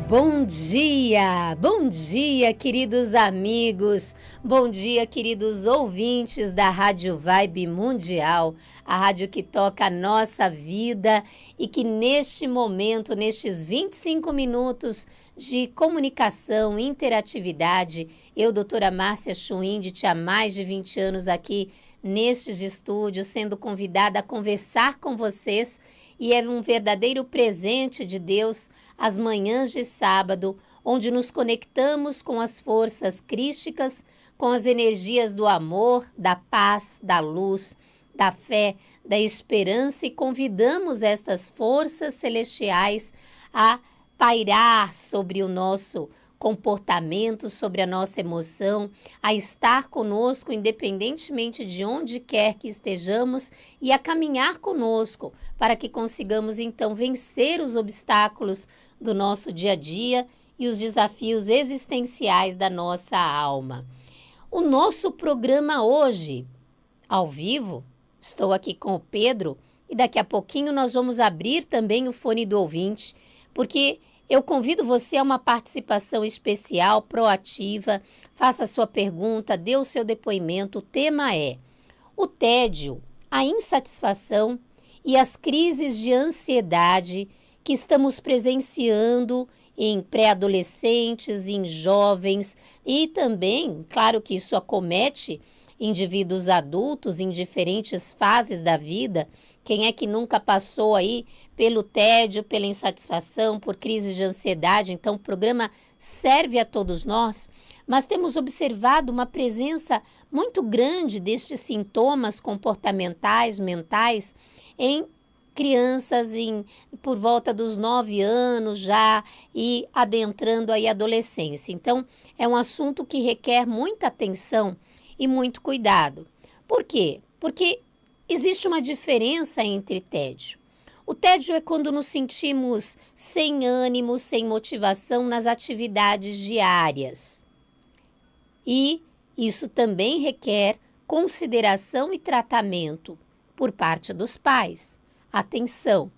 Bom dia, queridos amigos, bom dia, queridos ouvintes da Rádio Vibe Mundial, a rádio que toca a nossa vida e que neste momento, nestes 25 minutos de comunicação, interatividade, eu, doutora Márcia Schwindt, há mais de 20 anos aqui nestes estúdios, sendo convidada a conversar com vocês, e é um verdadeiro presente de Deus as manhãs de sábado, onde nos conectamos com as forças crísticas, com as energias do amor, da paz, da luz, da fé, da esperança e convidamos estas forças celestiais a pairar sobre o nosso comportamento, sobre a nossa emoção, a estar conosco independentemente de onde quer que estejamos e a caminhar conosco para que consigamos então vencer os obstáculos do nosso dia a dia e os desafios existenciais da nossa alma. O nosso programa hoje, ao vivo, estou aqui com o Pedro e daqui a pouquinho nós vamos abrir também o fone do ouvinte, porque eu convido você a uma participação especial, proativa, faça a sua pergunta, dê o seu depoimento. O tema é o tédio, a insatisfação e as crises de ansiedade que estamos presenciando em pré-adolescentes, em jovens e também, claro que isso acomete indivíduos adultos em diferentes fases da vida. Quem é que nunca passou aí pelo tédio, pela insatisfação, por crise de ansiedade? Então, o programa serve a todos nós, mas temos observado uma presença muito grande destes sintomas comportamentais, mentais, em crianças por volta dos 9 anos já e adentrando aí a adolescência. Então, é um assunto que requer muita atenção e muito cuidado. Por quê? Porque existe uma diferença entre tédio. O tédio é quando nos sentimos sem ânimo, sem motivação nas atividades diárias. E isso também requer consideração e tratamento por parte dos pais. Atenção!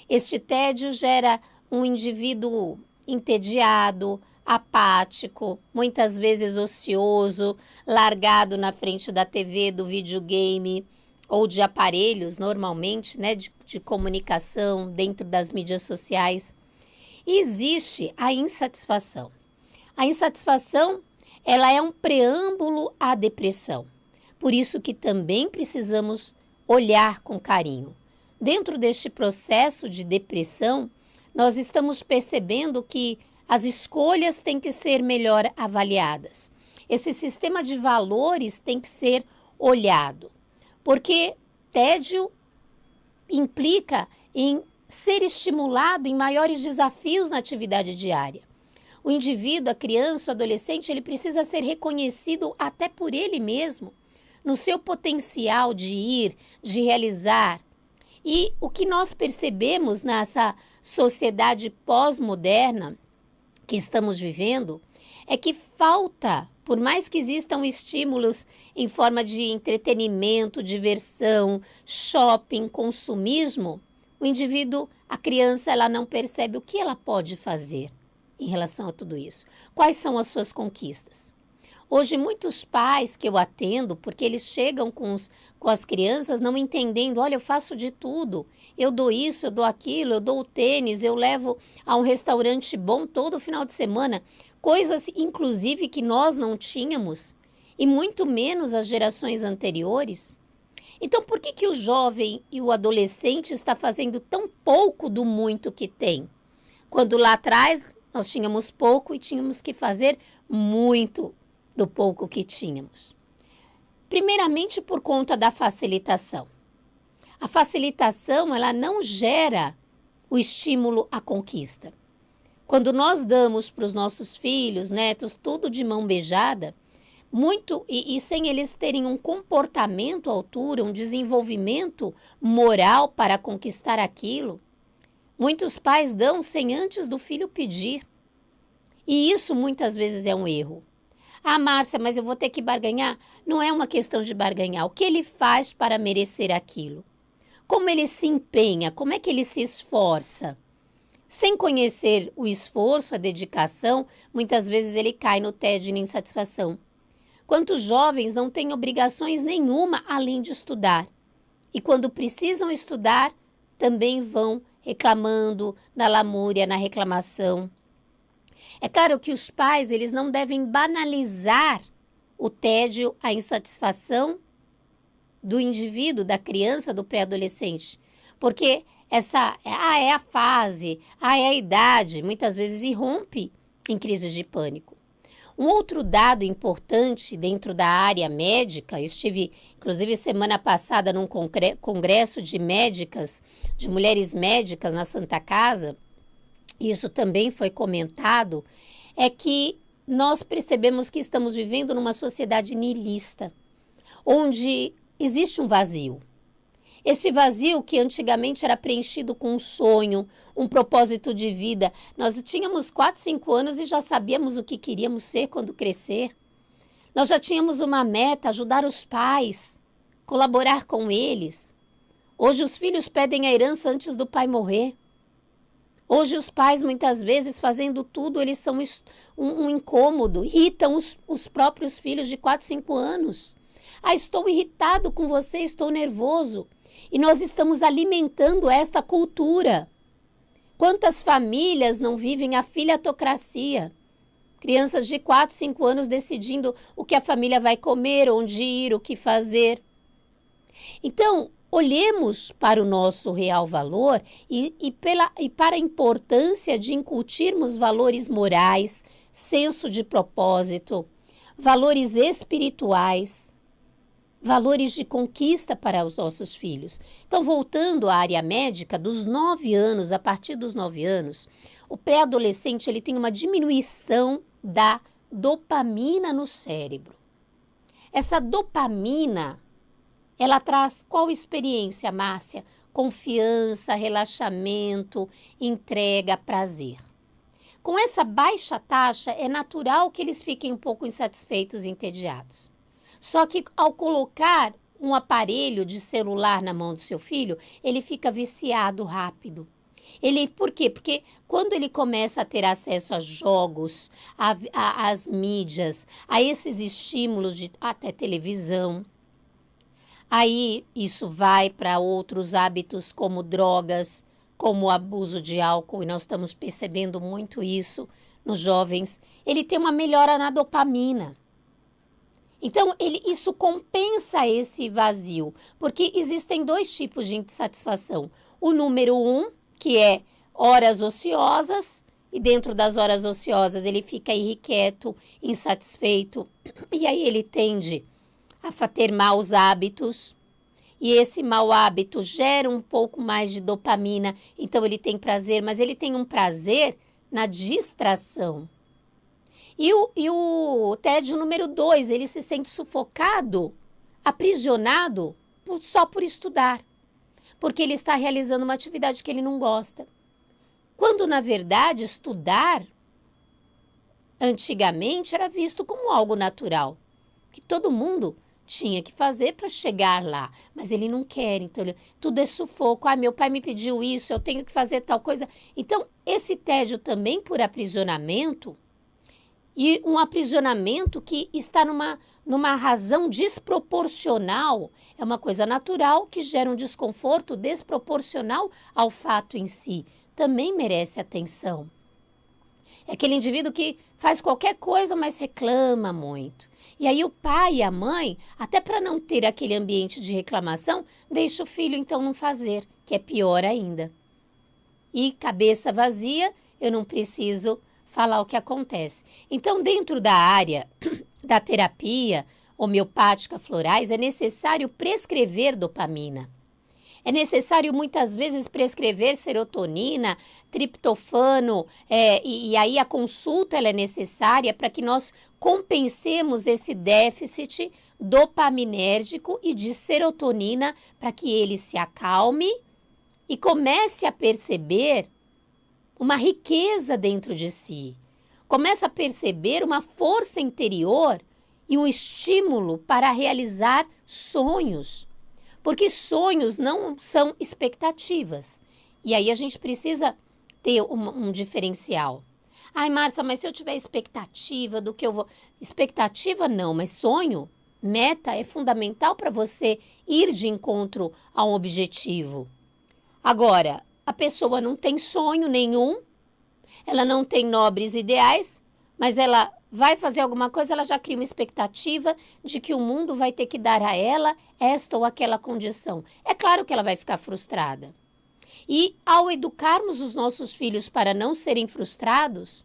Este tédio gera um indivíduo entediado, apático, muitas vezes ocioso, largado na frente da TV, do videogame ou de aparelhos, normalmente, de comunicação dentro das mídias sociais. E existe a insatisfação. A insatisfação, ela é um preâmbulo à depressão. Por isso que também precisamos olhar com carinho. Dentro deste processo de depressão, nós estamos percebendo que as escolhas têm que ser melhor avaliadas. Esse sistema de valores tem que ser olhado, porque tédio implica em ser estimulado em maiores desafios na atividade diária. O indivíduo, a criança, o adolescente, ele precisa ser reconhecido até por ele mesmo, no seu potencial de ir, de realizar. E o que nós percebemos nessa sociedade pós-moderna que estamos vivendo é que falta, por mais que existam estímulos em forma de entretenimento, diversão, shopping, consumismo, o indivíduo, a criança, ela não percebe o que ela pode fazer em relação a tudo isso. Quais são as suas conquistas? Hoje, muitos pais que eu atendo, porque eles chegam com as crianças não entendendo, olha, eu faço de tudo, eu dou isso, eu dou aquilo, eu dou o tênis, eu levo a um restaurante bom todo final de semana, coisas, inclusive, que nós não tínhamos, e muito menos as gerações anteriores. Então, por que o jovem e o adolescente está fazendo tão pouco do muito que tem? Quando lá atrás nós tínhamos pouco e tínhamos que fazer muito do pouco que tínhamos. Primeiramente, por conta da facilitação. A facilitação, ela não gera o estímulo à conquista. Quando nós damos para os nossos filhos, netos, tudo de mão beijada, muito e sem eles terem um comportamento à altura, um desenvolvimento moral para conquistar aquilo, muitos pais dão sem antes do filho pedir. E isso muitas vezes é um erro. Ah, Márcia, mas eu vou ter que barganhar? Não é uma questão de barganhar. O que ele faz para merecer aquilo? Como ele se empenha? Como é que ele se esforça? Sem conhecer o esforço, a dedicação, muitas vezes ele cai no tédio e na insatisfação. Quantos jovens não têm obrigações nenhuma além de estudar? E quando precisam estudar, também vão reclamando na lamúria, na reclamação. É claro que os pais, eles não devem banalizar o tédio, a insatisfação do indivíduo, da criança, do pré-adolescente, porque é a fase, é a idade, muitas vezes irrompe em crises de pânico. Um outro dado importante dentro da área médica, eu estive, inclusive, semana passada num congresso de médicas, de mulheres médicas na Santa Casa, isso também foi comentado, é que nós percebemos que estamos vivendo numa sociedade niilista, onde existe um vazio. Esse vazio que antigamente era preenchido com um sonho, um propósito de vida. Nós tínhamos 4, 5 anos e já sabíamos o que queríamos ser quando crescer. Nós já tínhamos uma meta, ajudar os pais, colaborar com eles. Hoje os filhos pedem a herança antes do pai morrer. Hoje os pais, muitas vezes, fazendo tudo, eles são um incômodo, irritam os próprios filhos de 4, 5 anos. Ah, estou irritado com você, estou nervoso. E nós estamos alimentando esta cultura. Quantas famílias não vivem a filhatocracia? Crianças de 4, 5 anos decidindo o que a família vai comer, onde ir, o que fazer. Então, olhemos para o nosso real valor e para a importância de incutirmos valores morais, senso de propósito, valores espirituais, valores de conquista para os nossos filhos. Então, voltando à área médica, dos 9 anos, a partir dos 9 anos, o pré-adolescente ele tem uma diminuição da dopamina no cérebro. Essa dopamina, ela traz qual experiência, Márcia? Confiança, relaxamento, entrega, prazer. Com essa baixa taxa, é natural que eles fiquem um pouco insatisfeitos e entediados. Só que ao colocar um aparelho de celular na mão do seu filho, ele fica viciado rápido. Por quê? Porque quando ele começa a ter acesso a jogos, às mídias, a esses estímulos de até televisão, aí isso vai para outros hábitos como drogas, como o abuso de álcool, e nós estamos percebendo muito isso nos jovens. Ele tem uma melhora na dopamina. Então, isso compensa esse vazio, porque existem 2 tipos de insatisfação. O número 1, que é horas ociosas, e dentro das horas ociosas ele fica irrequieto, insatisfeito, e aí ele tende a ter maus hábitos, e esse mau hábito gera um pouco mais de dopamina, então ele tem prazer, mas ele tem um prazer na distração. E o tédio número 2, ele se sente sufocado, aprisionado só por estudar, porque ele está realizando uma atividade que ele não gosta. Quando, na verdade, estudar, antigamente, era visto como algo natural, que todo mundo tinha que fazer para chegar lá, mas ele não quer, então tudo é sufoco. Ah, meu pai me pediu isso, eu tenho que fazer tal coisa. Então, esse tédio também por aprisionamento, e um aprisionamento que está numa razão desproporcional, é uma coisa natural que gera um desconforto desproporcional ao fato em si, também merece atenção. É aquele indivíduo que faz qualquer coisa, mas reclama muito. E aí o pai e a mãe, até para não ter aquele ambiente de reclamação, deixa o filho então não fazer, que é pior ainda. E cabeça vazia, eu não preciso falar o que acontece. Então, dentro da área da terapia homeopática florais, é necessário prescrever dopamina. É necessário, muitas vezes, prescrever serotonina, triptofano, e aí a consulta ela é necessária para que nós compensemos esse déficit dopaminérgico e de serotonina para que ele se acalme e comece a perceber uma riqueza dentro de si. Começa a perceber uma força interior e um estímulo para realizar sonhos. Porque sonhos não são expectativas. E aí a gente precisa ter um diferencial. Ai, Márcia, mas se eu tiver expectativa do que eu vou... Expectativa não, mas sonho, meta é fundamental para você ir de encontro a um objetivo. Agora, a pessoa não tem sonho nenhum, ela não tem nobres ideais, mas ela vai fazer alguma coisa, ela já cria uma expectativa de que o mundo vai ter que dar a ela esta ou aquela condição. É claro que ela vai ficar frustrada. E ao educarmos os nossos filhos para não serem frustrados,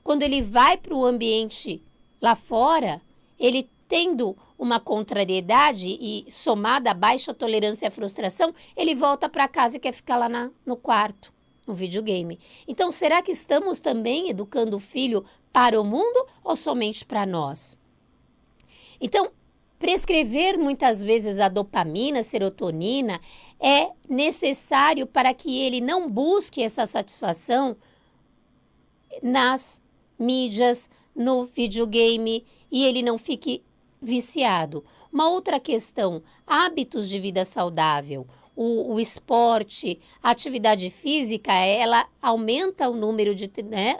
quando ele vai para o ambiente lá fora, ele tendo uma contrariedade e somada a baixa tolerância à frustração, ele volta para casa e quer ficar lá no quarto, no videogame. Então, será que estamos também educando o filho para o mundo ou somente para nós? Então, prescrever muitas vezes a dopamina, a serotonina, é necessário para que ele não busque essa satisfação nas mídias, no videogame e ele não fique viciado. Uma outra questão, hábitos de vida saudável. O esporte, a atividade física, ela aumenta o número de,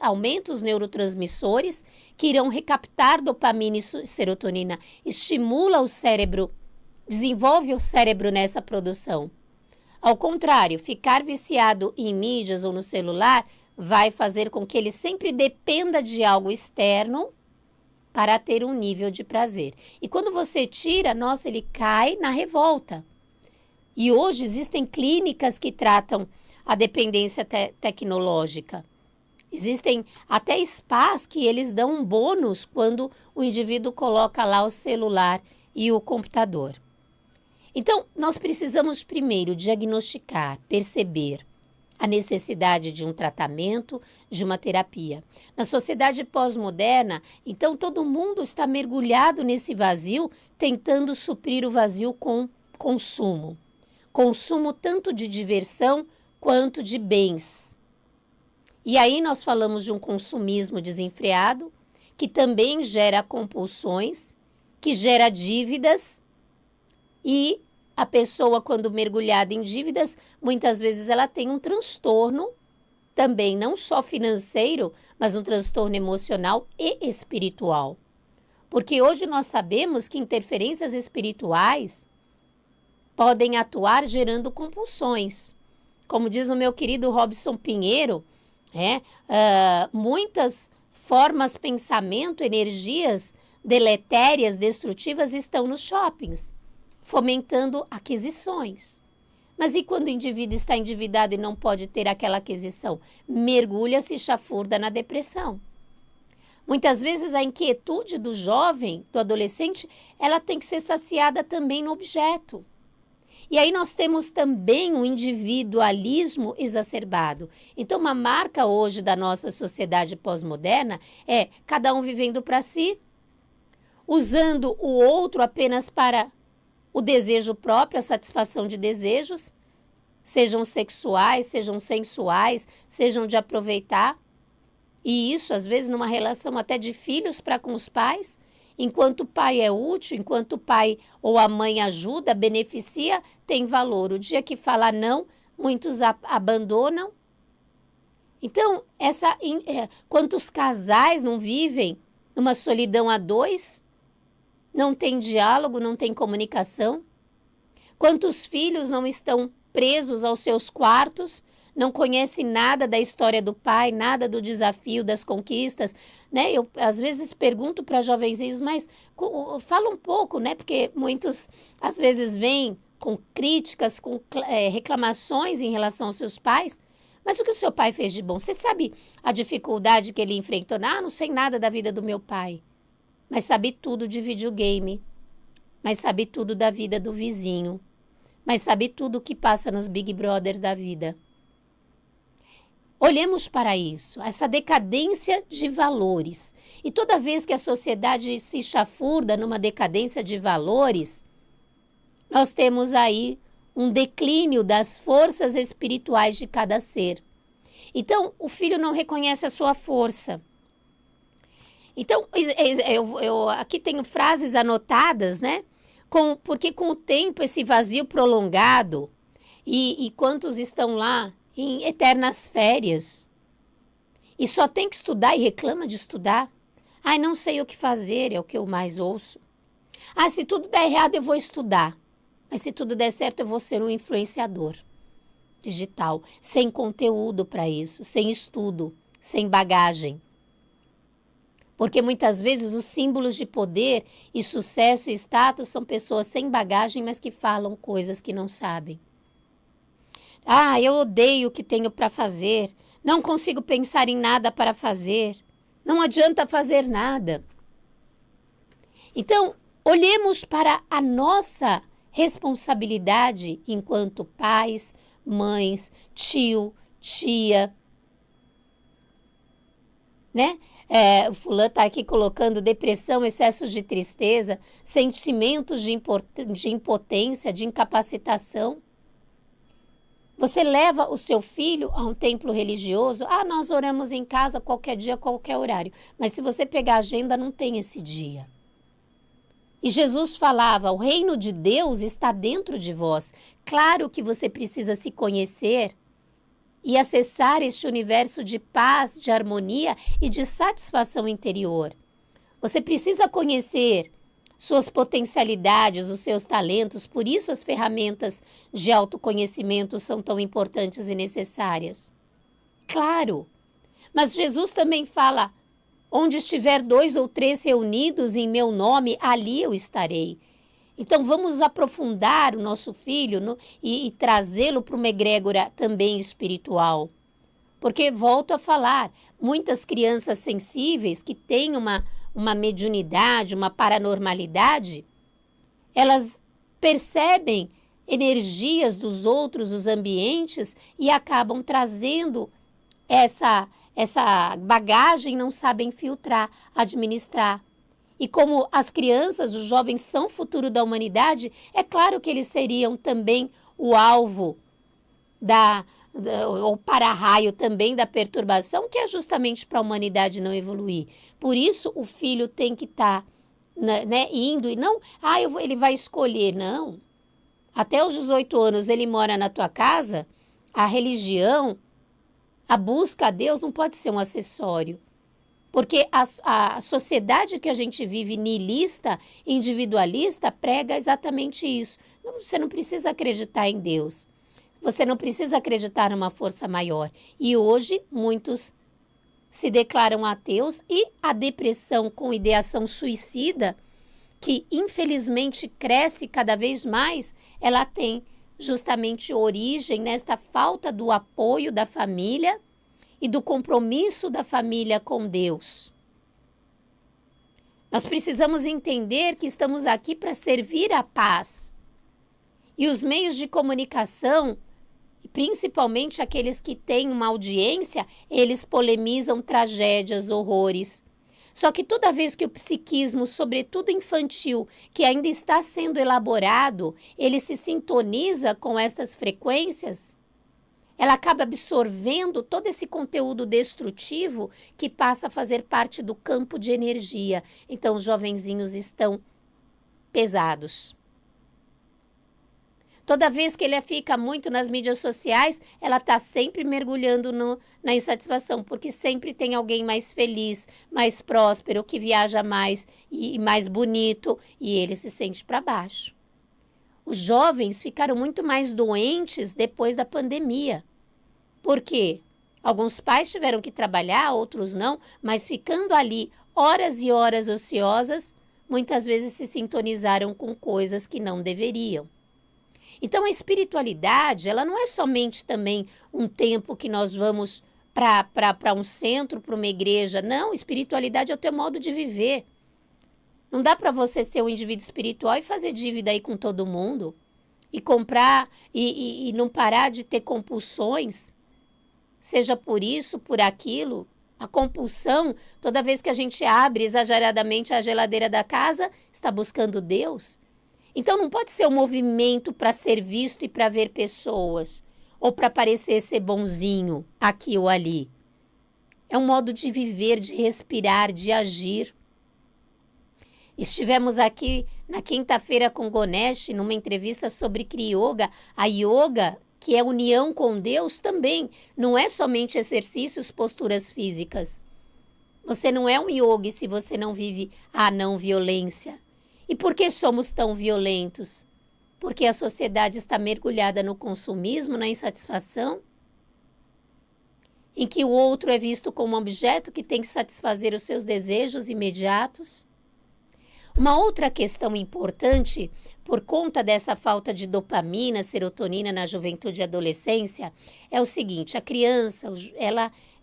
aumenta os neurotransmissores que irão recaptar dopamina e serotonina, estimula o cérebro, desenvolve o cérebro nessa produção. Ao contrário, ficar viciado em mídias ou no celular vai fazer com que ele sempre dependa de algo externo para ter um nível de prazer. E quando você tira, nossa, ele cai na revolta. E hoje existem clínicas que tratam a dependência tecnológica. Existem até spas que eles dão um bônus quando o indivíduo coloca lá o celular e o computador. Então, nós precisamos primeiro diagnosticar, perceber a necessidade de um tratamento, de uma terapia. Na sociedade pós-moderna, então, todo mundo está mergulhado nesse vazio, tentando suprir o vazio com consumo. Consumo tanto de diversão quanto de bens. E aí nós falamos de um consumismo desenfreado, que também gera compulsões, que gera dívidas, e a pessoa, quando mergulhada em dívidas, muitas vezes ela tem um transtorno, também não só financeiro, mas um transtorno emocional e espiritual. Porque hoje nós sabemos que interferências espirituais podem atuar gerando compulsões. Como diz o meu querido Robson Pinheiro, muitas formas, pensamento, energias deletérias, destrutivas estão nos shoppings, fomentando aquisições. Mas e quando o indivíduo está endividado e não pode ter aquela aquisição? Mergulha-se e chafurda na depressão. Muitas vezes a inquietude do jovem, do adolescente, ela tem que ser saciada também no objeto. E aí nós temos também um individualismo exacerbado. Então, uma marca hoje da nossa sociedade pós-moderna é cada um vivendo para si, usando o outro apenas para o desejo próprio, a satisfação de desejos, sejam sexuais, sejam sensuais, sejam de aproveitar. E isso, às vezes, numa relação até de filhos para com os pais, enquanto o pai é útil, enquanto o pai ou a mãe ajuda, beneficia, tem valor. O dia que fala não, muitos abandonam. Então, quantos casais não vivem numa solidão a dois? Não tem diálogo, não tem comunicação? Quantos filhos não estão presos aos seus quartos, não conhecem nada da história do pai, nada do desafio, das conquistas, né? Eu, às vezes, pergunto para jovenzinhos, mas fala um pouco, né? Porque muitos, às vezes, vêm com críticas, com reclamações em relação aos seus pais. Mas o que o seu pai fez de bom? Você sabe a dificuldade que ele enfrentou? Ah, não sei nada da vida do meu pai. Mas sabe tudo de videogame, mas sabe tudo da vida do vizinho, mas sabe tudo o que passa nos Big Brothers da vida. Olhemos para isso, essa decadência de valores. E toda vez que a sociedade se chafurda numa decadência de valores, nós temos aí um declínio das forças espirituais de cada ser. Então, o filho não reconhece a sua força. Então, eu aqui tenho frases anotadas, né? Porque com o tempo, esse vazio prolongado, e quantos estão lá em eternas férias, e só tem que estudar e reclama de estudar. Ai, não sei o que fazer, é o que eu mais ouço. Ah, se tudo der errado, eu vou estudar. Mas se tudo der certo, eu vou ser um influenciador digital, sem conteúdo para isso, sem estudo, sem bagagem. Porque muitas vezes os símbolos de poder e sucesso e status são pessoas sem bagagem, mas que falam coisas que não sabem. Ah, eu odeio o que tenho para fazer, não consigo pensar em nada para fazer, não adianta fazer nada. Então, olhemos para a nossa responsabilidade enquanto pais, mães, tio, tia, né? O fulano está aqui colocando depressão, excessos de tristeza, sentimentos de impotência, de incapacitação. Você leva o seu filho a um templo religioso? Ah, nós oramos em casa qualquer dia, qualquer horário. Mas se você pegar a agenda, não tem esse dia. E Jesus falava, o reino de Deus está dentro de vós. Claro que você precisa se conhecer e acessar este universo de paz, de harmonia e de satisfação interior. Você precisa conhecer suas potencialidades, os seus talentos, por isso as ferramentas de autoconhecimento são tão importantes e necessárias. Claro, mas Jesus também fala, onde estiver 2 ou 3 reunidos em meu nome, ali eu estarei. Então, vamos aprofundar o nosso filho e trazê-lo para uma egrégora também espiritual. Porque, volto a falar, muitas crianças sensíveis que têm uma mediunidade, uma paranormalidade, elas percebem energias dos outros, os ambientes, e acabam trazendo essa bagagem, não sabem filtrar, administrar. E como as crianças, os jovens são o futuro da humanidade, é claro que eles seriam também o alvo ou para-raio também da perturbação, que é justamente para a humanidade não evoluir. Por isso, o filho tem que estar indo e não, ele vai escolher, não. Até os 18 anos ele mora na tua casa, a religião, a busca a Deus não pode ser um acessório. Porque a sociedade que a gente vive niilista, individualista, prega exatamente isso. Você não precisa acreditar em Deus. Você não precisa acreditar numa força maior. E hoje, muitos se declaram ateus e a depressão com ideação suicida, que infelizmente cresce cada vez mais, ela tem justamente origem nesta falta do apoio da família e do compromisso da família com Deus. Nós precisamos entender que estamos aqui para servir a paz. E os meios de comunicação, principalmente aqueles que têm uma audiência, eles polemizam tragédias, horrores. Só que toda vez que o psiquismo, sobretudo infantil, que ainda está sendo elaborado, ele se sintoniza com essas frequências, ela acaba absorvendo todo esse conteúdo destrutivo que passa a fazer parte do campo de energia. Então, os jovenzinhos estão pesados. Toda vez que ele fica muito nas mídias sociais, ela está sempre mergulhando na insatisfação, porque sempre tem alguém mais feliz, mais próspero, que viaja mais e mais bonito, e ele se sente para baixo. Os jovens ficaram muito mais doentes depois da pandemia. Por quê? Alguns pais tiveram que trabalhar, outros não, mas ficando ali horas e horas ociosas, muitas vezes se sintonizaram com coisas que não deveriam. Então, a espiritualidade, ela não é somente também um tempo que nós vamos para um centro, para uma igreja. Não, espiritualidade é o teu modo de viver. Não dá para você ser um indivíduo espiritual e fazer dívida aí com todo mundo, e comprar e não parar de ter compulsões, seja por isso, por aquilo. A compulsão, toda vez que a gente abre exageradamente a geladeira da casa, está buscando Deus. Então, não pode ser um movimento para ser visto e para ver pessoas, ou para parecer ser bonzinho aqui ou ali. É um modo de viver, de respirar, de agir. Estivemos aqui na quinta-feira com Ganesh, numa entrevista sobre Kriya Yoga. A yoga que é união com Deus, também não é somente exercícios, posturas físicas. Você não é um yogi se você não vive a não violência. E por que somos tão violentos? Porque a sociedade está mergulhada no consumismo, na insatisfação, em que o outro é visto como um objeto que tem que satisfazer os seus desejos imediatos. Uma outra questão importante, por conta dessa falta de dopamina, serotonina na juventude e adolescência, é o seguinte: a criança,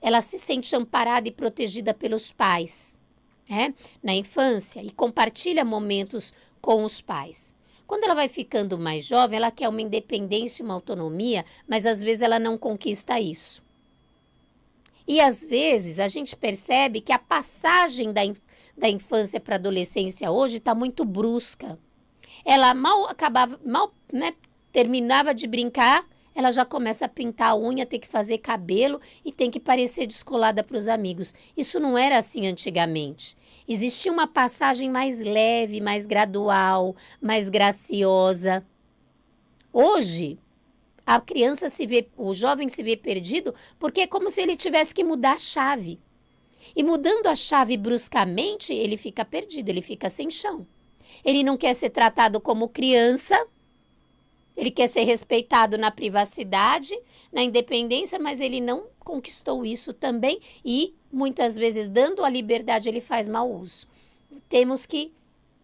ela se sente amparada e protegida pelos pais, né, na infância, e compartilha momentos com os pais. Quando ela vai ficando mais jovem, ela quer uma independência, uma autonomia, mas às vezes ela não conquista isso. E às vezes a gente percebe que a passagem da infância para a adolescência hoje está muito brusca. Ela mal terminava de brincar, ela já começa a pintar a unha, tem que fazer cabelo e tem que parecer descolada para os amigos. Isso não era assim antigamente. Existia uma passagem mais leve, mais gradual, mais graciosa. Hoje, a criança se vê, o jovem se vê perdido porque é como se ele tivesse que mudar a chave. E mudando a chave bruscamente, ele fica perdido, ele fica sem chão. Ele não quer ser tratado como criança, ele quer ser respeitado na privacidade, na independência, mas ele não conquistou isso também e muitas vezes, dando a liberdade, ele faz mau uso. Temos que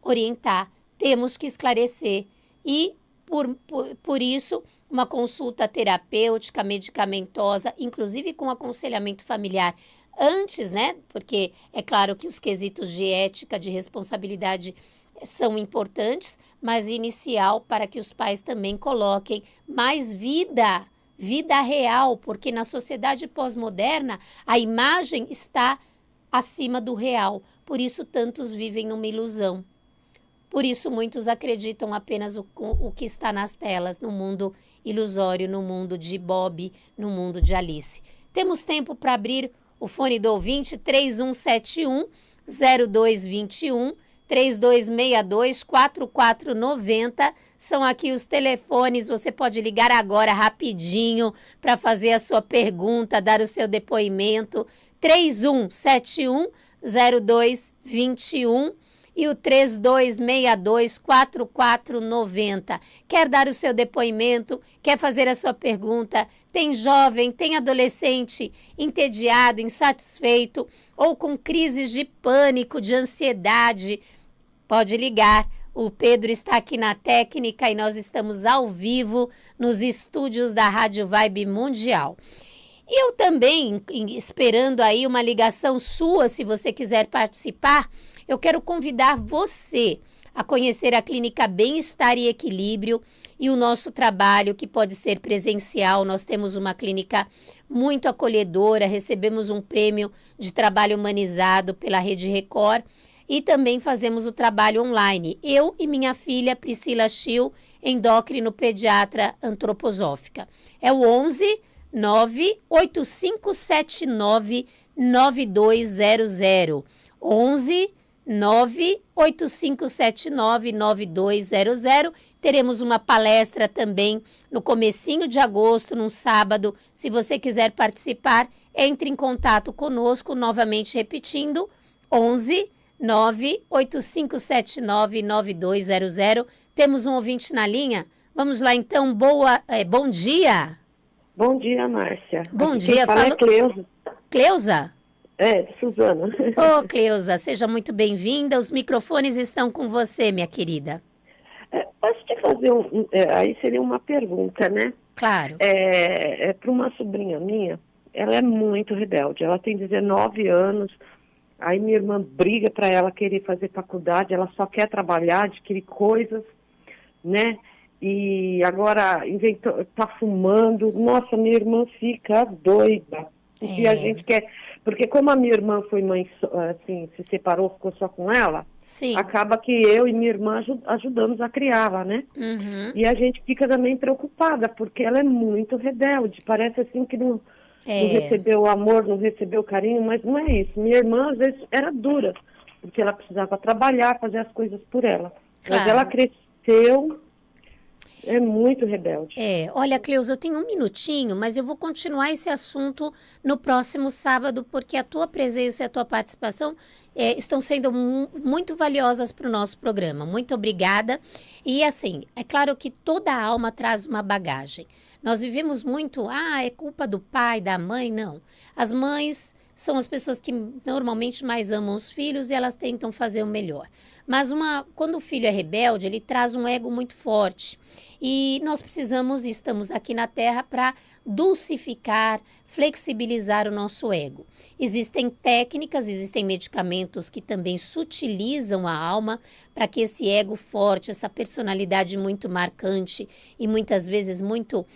orientar, temos que esclarecer e, por isso, uma consulta terapêutica, medicamentosa, inclusive com aconselhamento familiar antes, né? Porque é claro que os quesitos de ética, de responsabilidade são importantes, mas inicial para que os pais também coloquem mais vida real, porque na sociedade pós-moderna a imagem está acima do real, por isso tantos vivem numa ilusão. Por isso muitos acreditam apenas o que está nas telas, no mundo ilusório, no mundo de Bob, no mundo de Alice. Temos tempo para abrir o fone do ouvinte 3171-0221, 3262-4490. São aqui os telefones, você pode ligar agora rapidinho para fazer a sua pergunta, dar o seu depoimento. 3171-0221 e o 3262-4490. Quer dar o seu depoimento? Quer fazer a sua pergunta? Tem jovem, tem adolescente entediado, insatisfeito ou com crises de pânico, de ansiedade? Pode ligar. O Pedro está aqui na técnica e nós estamos ao vivo nos estúdios da Rádio Vibe Mundial. Eu também, esperando aí uma ligação sua, se você quiser participar, eu quero convidar você a conhecer a Clínica Bem-Estar e Equilíbrio e o nosso trabalho, que pode ser presencial. Nós temos uma clínica muito acolhedora, recebemos um prêmio de trabalho humanizado pela Rede Record e também fazemos o trabalho online. Eu e minha filha Priscila Schill, endócrino pediatra antroposófica. É o 11 98579 9200. 11 985799200. Teremos uma palestra também no comecinho de agosto, num sábado. Se você quiser participar, entre em contato conosco, novamente repetindo, 11 985799200. Temos um ouvinte na linha. Vamos lá então, bom dia. Bom dia, Márcia. Bom Aqui dia. Quem fala é Cleusa. Cleusa? É, Suzana. Ô, Cleusa, seja muito bem-vinda. Os microfones estão com você, minha querida. Posso te fazer aí seria uma pergunta, né? Claro. Para uma sobrinha minha, ela é muito rebelde. Ela tem 19 anos, aí minha irmã briga para ela querer fazer faculdade, ela só quer trabalhar, adquirir coisas, né? E agora tá fumando. Nossa, minha irmã fica doida. Porque a gente quer... Porque como a minha irmã foi mãe, assim, se separou, ficou só com ela, sim, acaba que eu e minha irmã ajudamos a criá-la, né? Uhum. E a gente fica também preocupada, porque ela é muito rebelde. Parece assim que não recebeu o amor, não recebeu o carinho, mas não é isso. Minha irmã, às vezes, era dura, porque ela precisava trabalhar, fazer as coisas por ela. Claro. Mas ela cresceu... É muito rebelde. Olha, Cleusa, eu tenho um minutinho, mas eu vou continuar esse assunto no próximo sábado, porque a tua presença e a tua participação estão sendo muito valiosas para o nosso programa. Muito obrigada. E assim, é claro que toda alma traz uma bagagem. Nós vivemos muito, é culpa do pai, da mãe, não. As mães são as pessoas que normalmente mais amam os filhos e elas tentam fazer o melhor. Mas quando o filho é rebelde, ele traz um ego muito forte. E nós precisamos, e estamos aqui na Terra, para dulcificar, flexibilizar o nosso ego. Existem técnicas, existem medicamentos que também sutilizam a alma para que esse ego forte, essa personalidade muito marcante e muitas vezes muito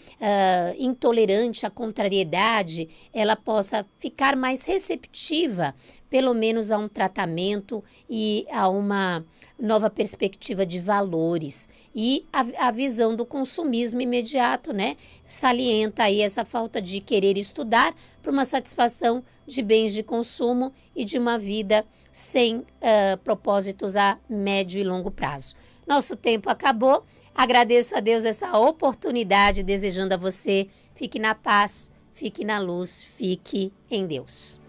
intolerante à contrariedade, ela possa ficar mais receptiva, pelo menos a um tratamento e a uma nova perspectiva de valores. E a visão do consumismo imediato, né? Salienta aí essa falta de querer estudar para uma satisfação de bens de consumo e de uma vida sem propósitos a médio e longo prazo. Nosso tempo acabou. Agradeço a Deus essa oportunidade, desejando a você, fique na paz, fique na luz, fique em Deus.